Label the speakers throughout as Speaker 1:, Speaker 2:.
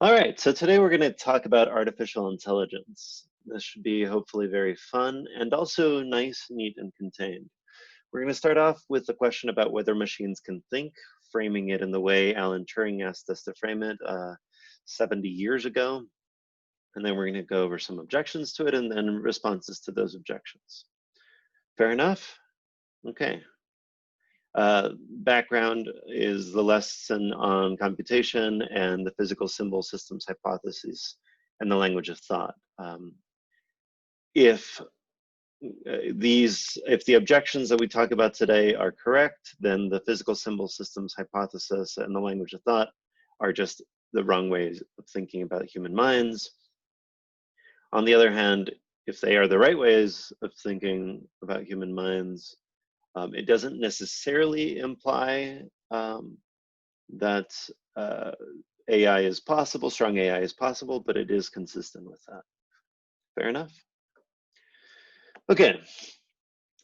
Speaker 1: All right, so today we're going to talk about artificial intelligence. This should be hopefully very fun and also nice, neat, and contained. We're going to start off with the question about whether machines can think, framing it in the way Alan Turing asked us to frame it 70 years ago. And then we're going to go over some objections to it and then responses to those objections. Fair enough? Okay. Background is the lesson on computation and the physical symbol systems hypothesis and the language of thought. If the objections that we talk about today are correct, then the physical symbol systems hypothesis and the language of thought are just the wrong ways of thinking about human minds. On the other hand, if they are the right ways of thinking about human minds, it doesn't necessarily imply that AI is possible, strong AI is possible, but it is consistent with that. Fair enough? Okay,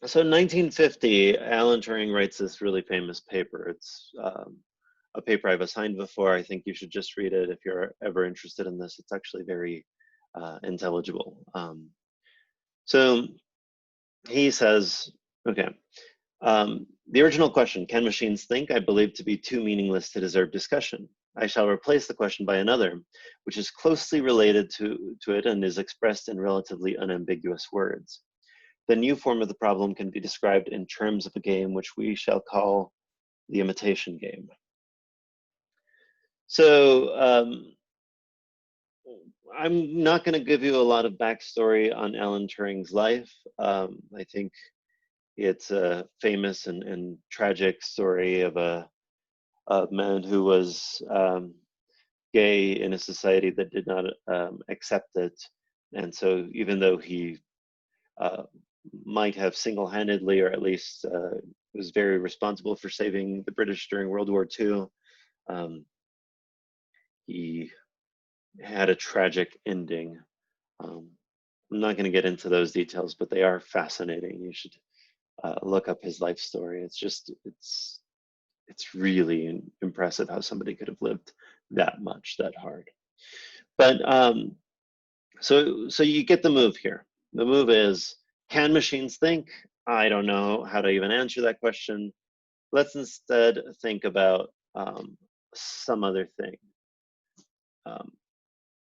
Speaker 1: so in 1950, Alan Turing writes this really famous paper. It's a paper I've assigned before. I think you should just read it if you're ever interested in this. It's actually very intelligible. So he says, okay, the original question, can machines think, I believe to be too meaningless to deserve discussion. I shall replace the question by another, which is closely related to it and is expressed in relatively unambiguous words. The new form of the problem can be described in terms of a game which we shall call the imitation game. So I'm not going to give you a lot of backstory on Alan Turing's life. I think it's a famous and tragic story of a man who was gay in a society that did not accept it. And so even though he might have single-handedly, or at least was very responsible for saving the British during World War II, he had a tragic ending. I'm not going to get into those details, but they are fascinating. You should look up his life story. It's really impressive how somebody could have lived that much, that hard. But so you get the move here. The move is, can machines think? I don't know how to even answer that question. Let's instead think about some other thing.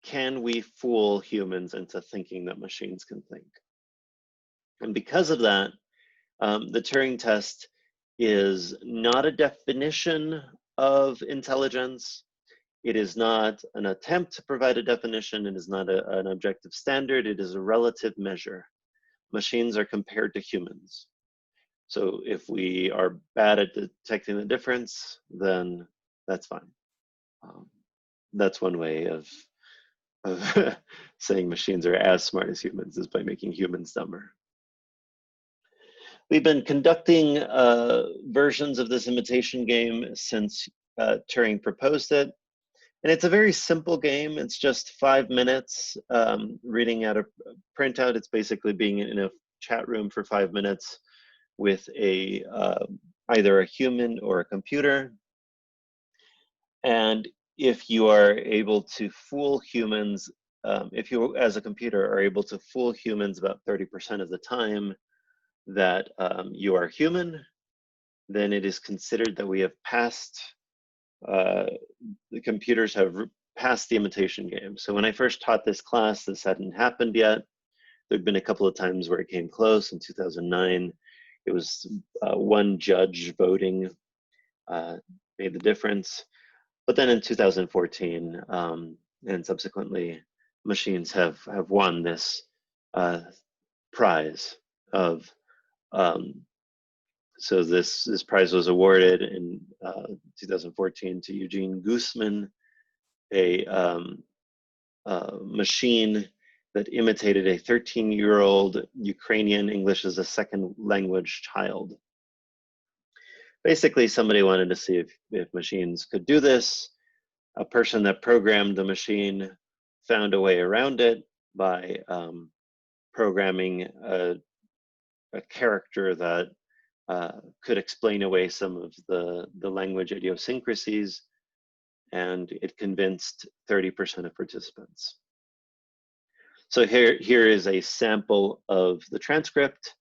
Speaker 1: Can we fool humans into thinking that machines can think? And because of that, the Turing test is not a definition of intelligence. It is not an attempt to provide a definition. It is not an objective standard. It is a relative measure. Machines are compared to humans. So if we are bad at detecting the difference, then that's fine. That's one way of saying machines are as smart as humans, is by making humans dumber. We've been conducting versions of this imitation game since Turing proposed it. And it's a very simple game. It's just 5 minutes reading out a printout. It's basically being in a chat room for 5 minutes with either a human or a computer. And if you are able to fool humans, if you as a computer are able to fool humans about 30% of the time that you are human, then it is considered that we have passed, the computers have passed the imitation game. So when I first taught this class, this hadn't happened yet. There'd been a couple of times where it came close. In 2009, it was one judge voting made the difference. But then in 2014, and subsequently, machines have won this prize of, so this prize was awarded in 2014 to Eugene Guzman, a machine that imitated a 13-year-old Ukrainian English as a second language child. Basically, somebody wanted to see if machines could do this. A person that programmed the machine found a way around it by programming a character that could explain away some of the language idiosyncrasies. and it convinced 30% of participants. So here is a sample of the transcript.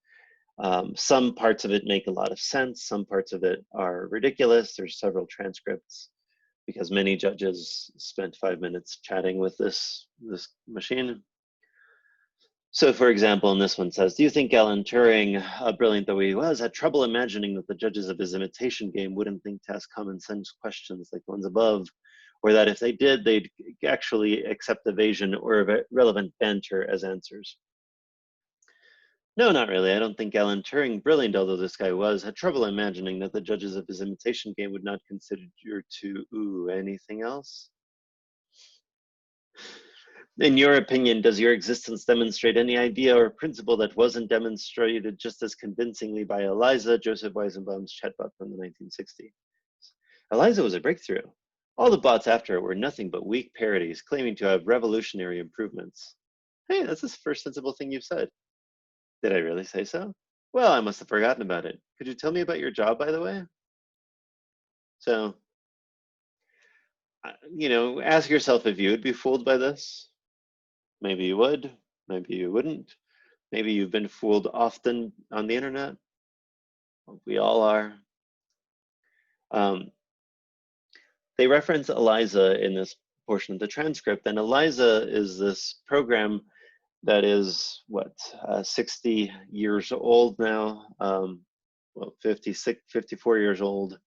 Speaker 1: Some parts of it make a lot of sense. Some parts of it are ridiculous. There's several transcripts because many judges spent 5 minutes chatting with this machine. So for example, in this one says, do you think Alan Turing, brilliant though he was, had trouble imagining that the judges of his imitation game wouldn't think to ask common sense questions like the ones above, or that if they did, they'd actually accept evasion or relevant banter as answers? No, not really. I don't think Alan Turing, brilliant although this guy was, had trouble imagining that the judges of his imitation game would not consider to, anything else? In your opinion, does your existence demonstrate any idea or principle that wasn't demonstrated just as convincingly by ELIZA, Joseph Weizenbaum's chatbot from the 1960s? ELIZA was a breakthrough. All the bots after it were nothing but weak parodies claiming to have revolutionary improvements. Hey, that's the first sensible thing you've said. Did I really say so? Well, I must have forgotten about it. Could you tell me about your job, by the way? So, ask yourself if you would be fooled by this. Maybe you would, maybe you wouldn't. Maybe you've been fooled often on the internet. We all are. They reference ELIZA in this portion of the transcript, and ELIZA is this program that is, 60 years old now, 54 years old,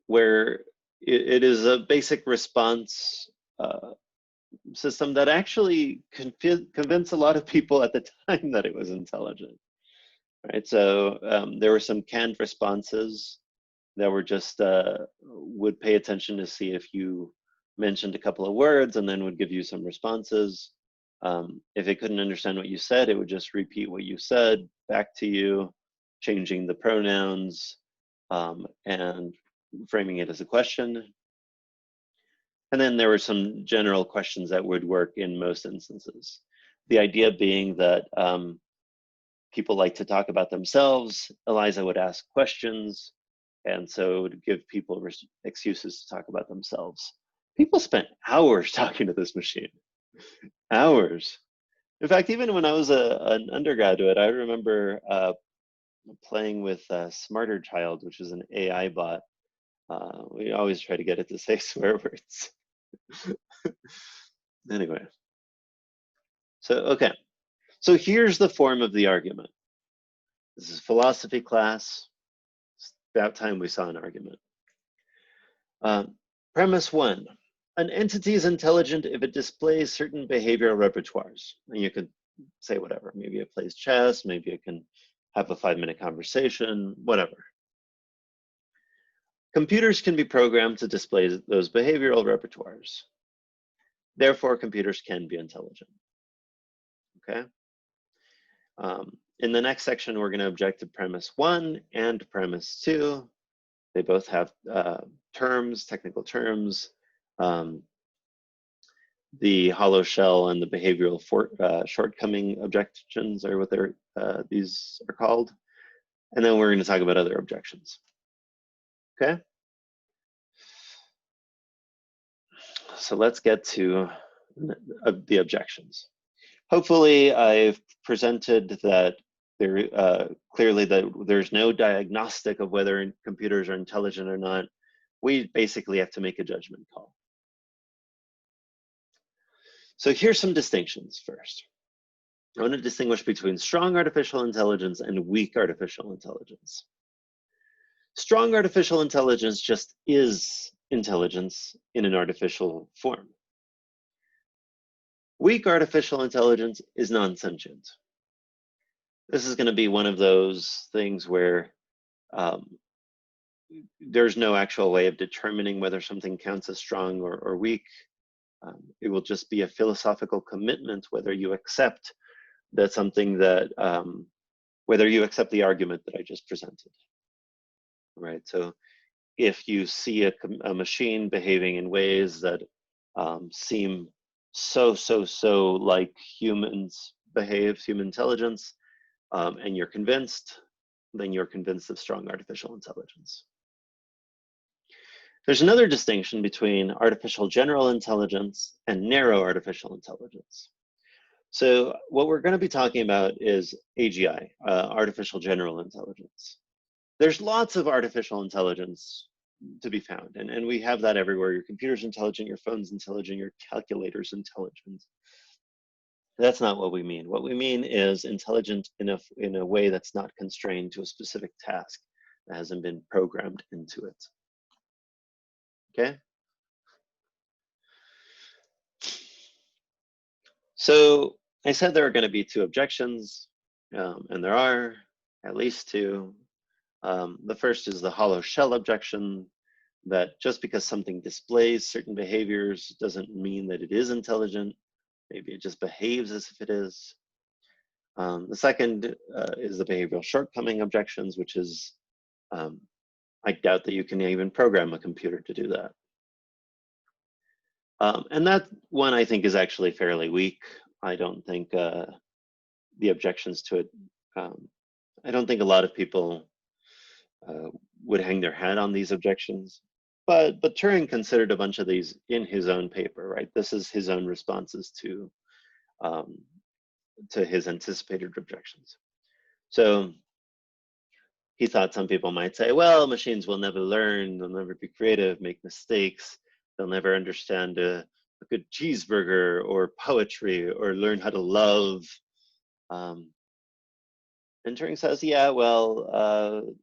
Speaker 1: where it is a basic response system that actually convinced a lot of people at the time that it was intelligent, right? So there were some canned responses that were just, would pay attention to see if you mentioned a couple of words and then would give you some responses. If it couldn't understand what you said, it would just repeat what you said back to you, changing the pronouns and framing it as a question. And then there were some general questions that would work in most instances. The idea being that people like to talk about themselves. ELIZA would ask questions, and so it would give people excuses to talk about themselves. People spent hours talking to this machine, hours. In fact, even when I was an undergraduate, I remember playing with Smarter Child, which is an AI bot. We always try to get it to say swear words. Anyway, so here's the form of the argument. This is philosophy class. It's about time we saw an argument. Premise 1, an entity is intelligent if it displays certain behavioral repertoires. And you could say whatever. Maybe it plays chess, maybe it can have a 5-minute conversation, whatever. Computers can be programmed to display those behavioral repertoires. Therefore, computers can be intelligent. Okay? In the next section, we're going to object to premise 1 and premise 2. They both have terms, technical terms. The hollow shell and the behavioral shortcoming objections are what these are called. And then we're going to talk about other objections. Okay? So let's get to the objections. Hopefully, I've presented that clearly that there's no diagnostic of whether computers are intelligent or not. We basically have to make a judgment call. So here's some distinctions first. I want to distinguish between strong artificial intelligence and weak artificial intelligence. Strong artificial intelligence just is intelligence in an artificial form. Weak artificial intelligence is non-sentient. This is going to be one of those things where there's no actual way of determining whether something counts as strong or weak. It will just be a philosophical commitment whether you accept that something that, whether you accept the argument that I just presented. Right, so if you see a machine behaving in ways that seem so like humans behave, human intelligence, and you're convinced, then you're convinced of strong artificial intelligence. There's another distinction between artificial general intelligence and narrow artificial intelligence. So what we're going to be talking about is AGI, artificial general intelligence. There's lots of artificial intelligence to be found, and we have that everywhere. Your computer's intelligent, your phone's intelligent, your calculator's intelligent. That's not what we mean. What we mean is intelligent in a way that's not constrained to a specific task that hasn't been programmed into it. Okay? So I said there are going to be two objections, and there are at least two. The first is the hollow shell objection, that just because something displays certain behaviors doesn't mean that it is intelligent. Maybe it just behaves as if it is. The second is the behavioral shortcoming objections, which is, I doubt that you can even program a computer to do that. And that one I think is actually fairly weak. I don't think the objections to it, I don't think a lot of people would hang their hat on these objections. But Turing considered a bunch of these in his own paper, right? This is his own responses to his anticipated objections. So he thought some people might say, well, machines will never learn, they'll never be creative, make mistakes, they'll never understand a good cheeseburger or poetry or learn how to love. And Turing says, yeah, well,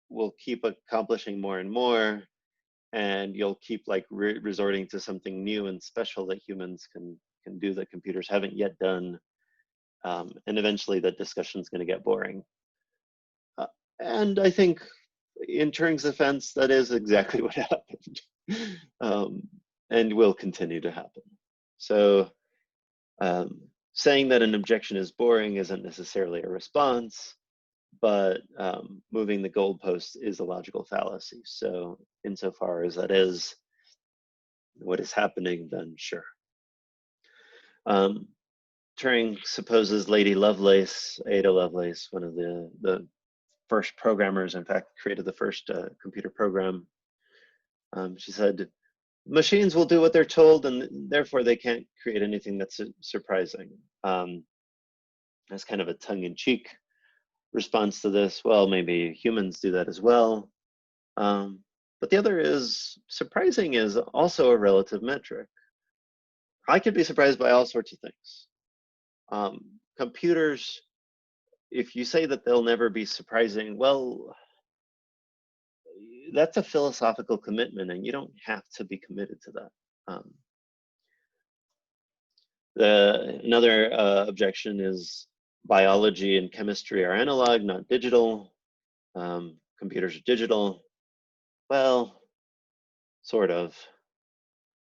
Speaker 1: we'll keep accomplishing more and more, and you'll keep like resorting to something new and special that humans can do that computers haven't yet done. And eventually that discussion is going to get boring. And I think in Turing's defense, that is exactly what happened, and will continue to happen. So saying that an objection is boring isn't necessarily a response, but moving the goalpost is a logical fallacy. So insofar as that is what is happening, then sure. Turing supposes Lady Lovelace, Ada Lovelace, one of the first programmers, in fact, created the first computer program. She said, machines will do what they're told, and therefore they can't create anything that's surprising. That's kind of a tongue-in-cheek response to this. Well, maybe humans do that as well. But the other is, surprising is also a relative metric. I could be surprised by all sorts of things. Computers, if you say that they'll never be surprising, well, that's a philosophical commitment, and you don't have to be committed to that. Another objection is biology and chemistry are analog, not digital. Computers are digital. Well, sort of.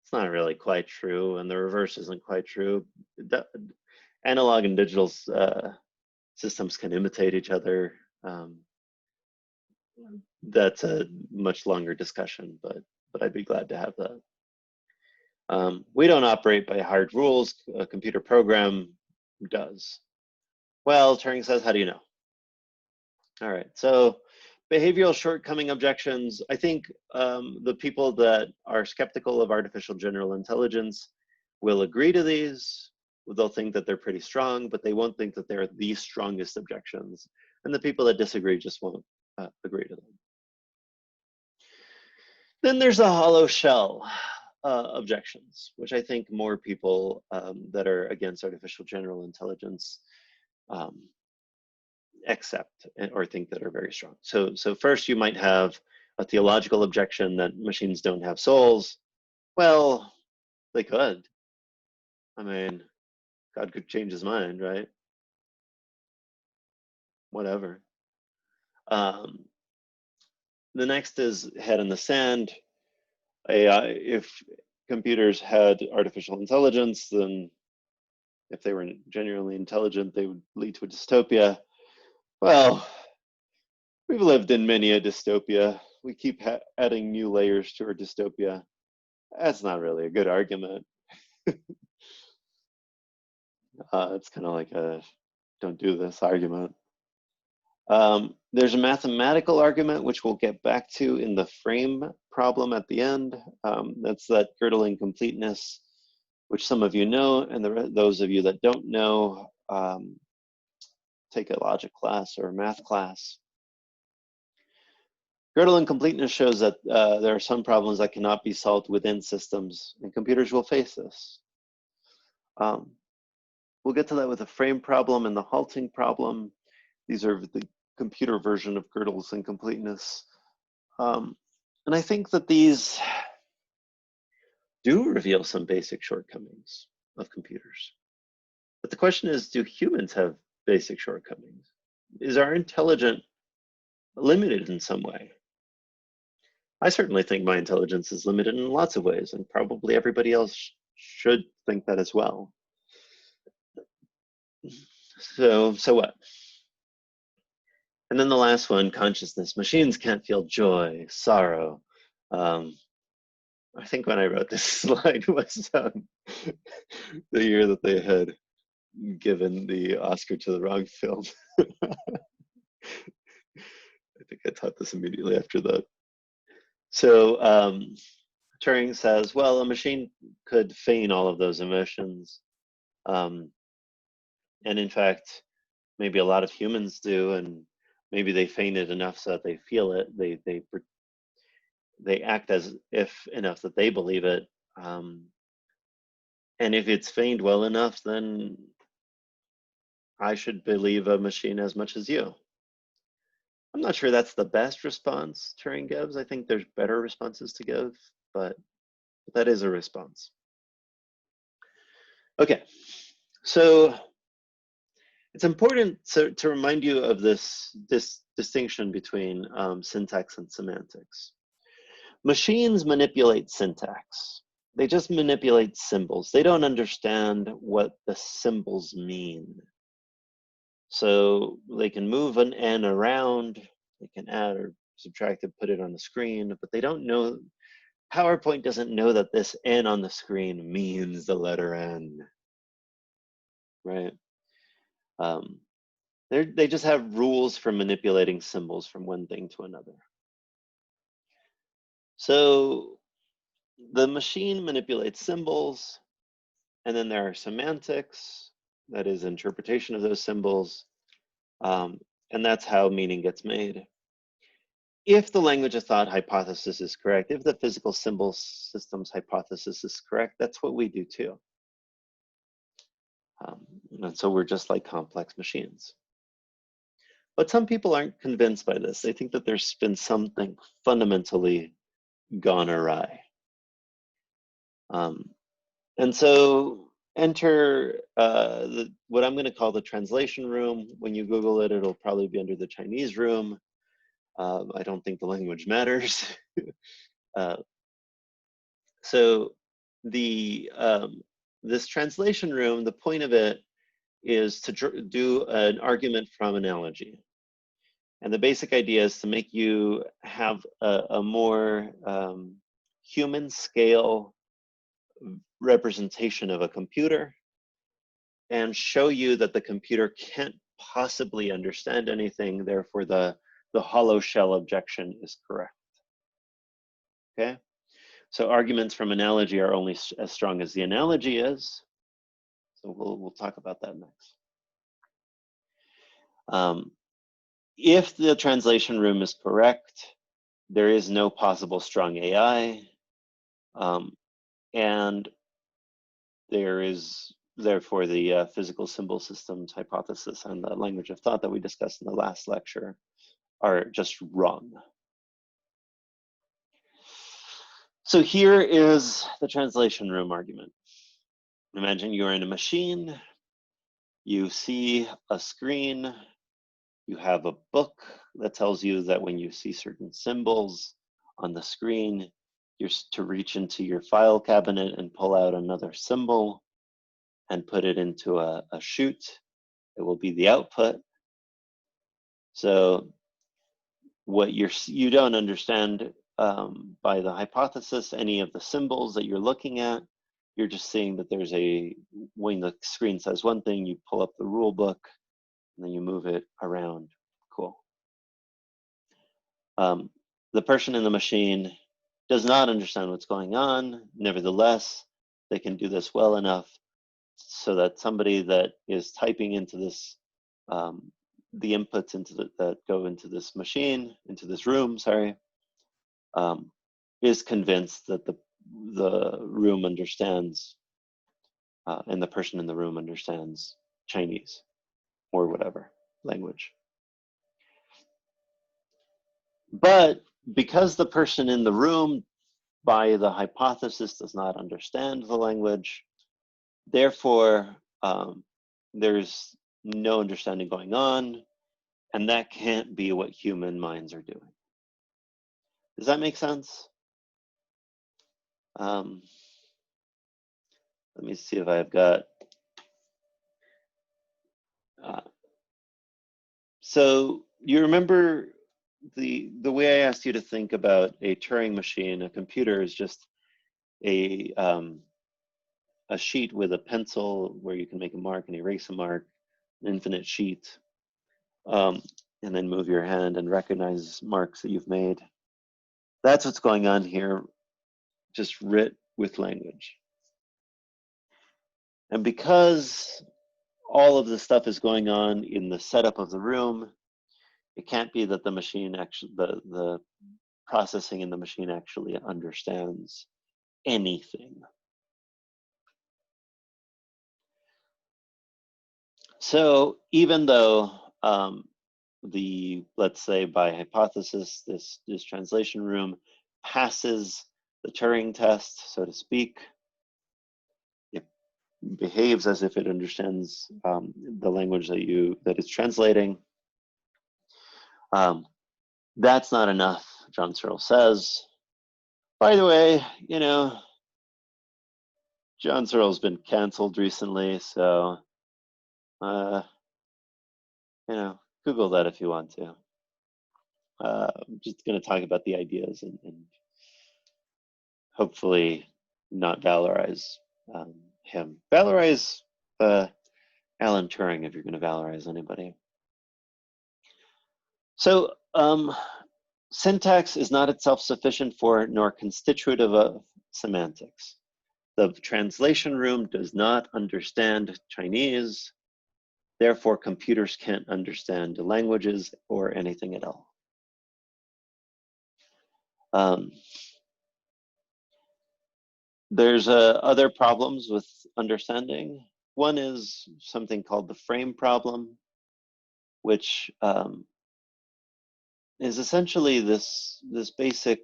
Speaker 1: It's not really quite true, and the reverse isn't quite true. Analog and digital systems can imitate each other. That's a much longer discussion, but I'd be glad to have that. We don't operate by hard rules. A computer program does. Well, Turing says, how do you know? All right, so behavioral shortcoming objections. I think the people that are skeptical of artificial general intelligence will agree to these. They'll think that they're pretty strong, but they won't think that they're the strongest objections. And the people that disagree just won't agree to them. Then there's the hollow shell objections, which I think more people that are against artificial general intelligence accept or think that are very strong. So first you might have a theological objection that machines don't have souls. Well, they could. I mean, God could change his mind, right? Whatever. The next is head in the sand. If computers had artificial intelligence, then if they were genuinely intelligent, they would lead to a dystopia. Well, we've lived in many a dystopia. We keep adding new layers to our dystopia. That's not really a good argument. It's kind of like a don't do this argument. There's a mathematical argument, which we'll get back to in the frame problem at the end. That's that Gödel incompleteness, which some of you know, and those of you that don't know, take a logic class or a math class. Gödel incompleteness shows that there are some problems that cannot be solved within systems, and computers will face this. We'll get to that with the frame problem and the halting problem. These are the computer version of Gödel's incompleteness. And I think that these do reveal some basic shortcomings of computers. But the question is, do humans have basic shortcomings? Is our intelligence limited in some way? I certainly think my intelligence is limited in lots of ways, and probably everybody else should think that as well. So what? And then the last one, consciousness. Machines can't feel joy, sorrow. I think when I wrote this slide was the year that they had given the Oscar to the wrong film. I think I taught this immediately after that. So Turing says, well, a machine could feign all of those emotions. And in fact, maybe a lot of humans do, and maybe they feign it enough so that they feel it. They act as if enough that they believe it. And if it's feigned well enough, then I should believe a machine as much as you. I'm not sure that's the best response Turing gives. I think there's better responses to give, but that is a response. Okay, so it's important to remind you of this distinction between syntax and semantics. Machines manipulate syntax. They just manipulate symbols. They don't understand what the symbols mean. So they can move an N around, they can add or subtract it, put it on the screen, but they don't know, PowerPoint doesn't know that this N on the screen means the letter N, right? They just have rules for manipulating symbols from one thing to another. So the machine manipulates symbols, and then there are semantics, that is interpretation of those symbols, and that's how meaning gets made. If the language of thought hypothesis is correct, if the physical symbol systems hypothesis is correct, that's what we do too. And so we're just like complex machines. But some people aren't convinced by this. They think that there's been something fundamentally gone awry. And so enter what I'm going to call the translation room. When you Google it, it'll probably be under the Chinese room. I don't think the language matters. So this translation room, the point of it is to do an argument from analogy. And the basic idea is to make you have a more human scale representation of a computer and show you that the computer can't possibly understand anything, therefore the hollow shell objection is correct. Okay, so arguments from analogy are only as strong as the analogy is. So we'll talk about that next. If the translation room is correct, there is no possible strong AI, and there is therefore the physical symbol systems hypothesis and the language of thought that we discussed in the last lecture are just wrong. So here is the translation room argument. Imagine you're in a machine, you see a screen, you have a book that tells you that when you see certain symbols on the screen, you're to reach into your file cabinet and pull out another symbol and put it into a chute. It will be the output. So what you don't understand by the hypothesis, any of the symbols that you're looking at, you're just seeing that there's when the screen says one thing, you pull up the rule book and then you move it around. Cool. The person in the machine does not understand what's going on. Nevertheless, they can do this well enough so that somebody that is typing into this, the inputs that go into this machine, into this room, sorry, is convinced that the room understands, and the person in the room understands Chinese or whatever language. But because the person in the room, by the hypothesis, does not understand the language, therefore, there's no understanding going on, and that can't be what human minds are doing. Does that make sense? Let me see if I've got. So you remember the way I asked you to think about a Turing machine, a computer is just a sheet with a pencil where you can make a mark and erase a mark, an infinite sheet, and then move your hand and recognize marks that you've made. That's what's going on here, just writ with language. And because all of this stuff is going on in the setup of the room, it can't be that the machine actually, the processing in the machine actually understands anything. So even though let's say by hypothesis, this translation room passes the Turing test, so to speak, it behaves as if it understands the language that it's translating. That's not enough, John Searle says. By the way, John Searle's been canceled recently, so Google that if you want to. I'm just going to talk about the ideas and hopefully not valorize him. Valorize Alan Turing if you're going to valorize anybody. So syntax is not itself sufficient for nor constitutive of semantics. The translation room does not understand Chinese. Therefore, computers can't understand languages or anything at all. There's other problems with understanding. One is something called the frame problem, which is essentially this basic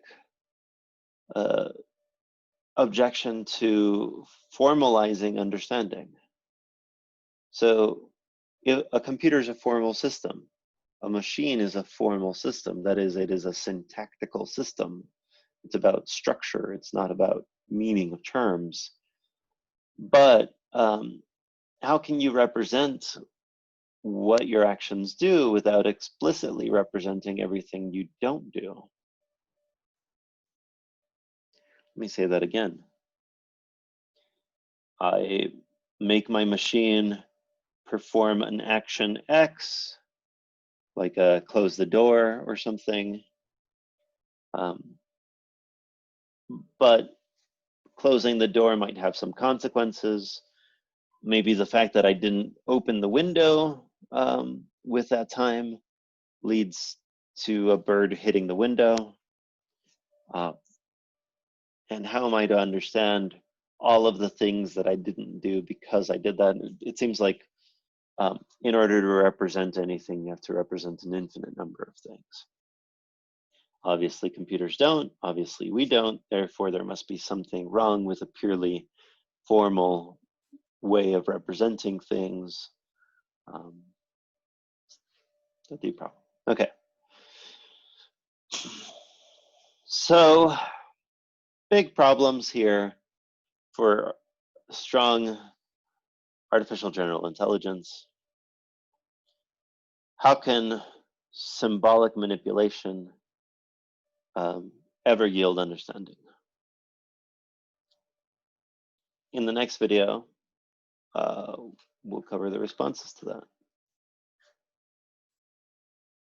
Speaker 1: objection to formalizing understanding. So a computer is a formal system. A machine is a formal system. That is, it is a syntactical system. It's about structure. It's not about meaning of terms. But how can you represent what your actions do without explicitly representing everything you don't do? Let me say that again. I make my machine perform an action X, like close the door or something. But closing the door might have some consequences. Maybe the fact that I didn't open the window with that time leads to a bird hitting the window. And how am I to understand all of the things that I didn't do because I did that? It seems like in order to represent anything, you have to represent an infinite number of things. Obviously, computers don't. Obviously, we don't. Therefore, there must be something wrong with a purely formal way of representing things. That's the problem. Okay. So, big problems here for strong artificial general intelligence. How can symbolic manipulation ever yield understanding? In the next video, we'll cover the responses to that.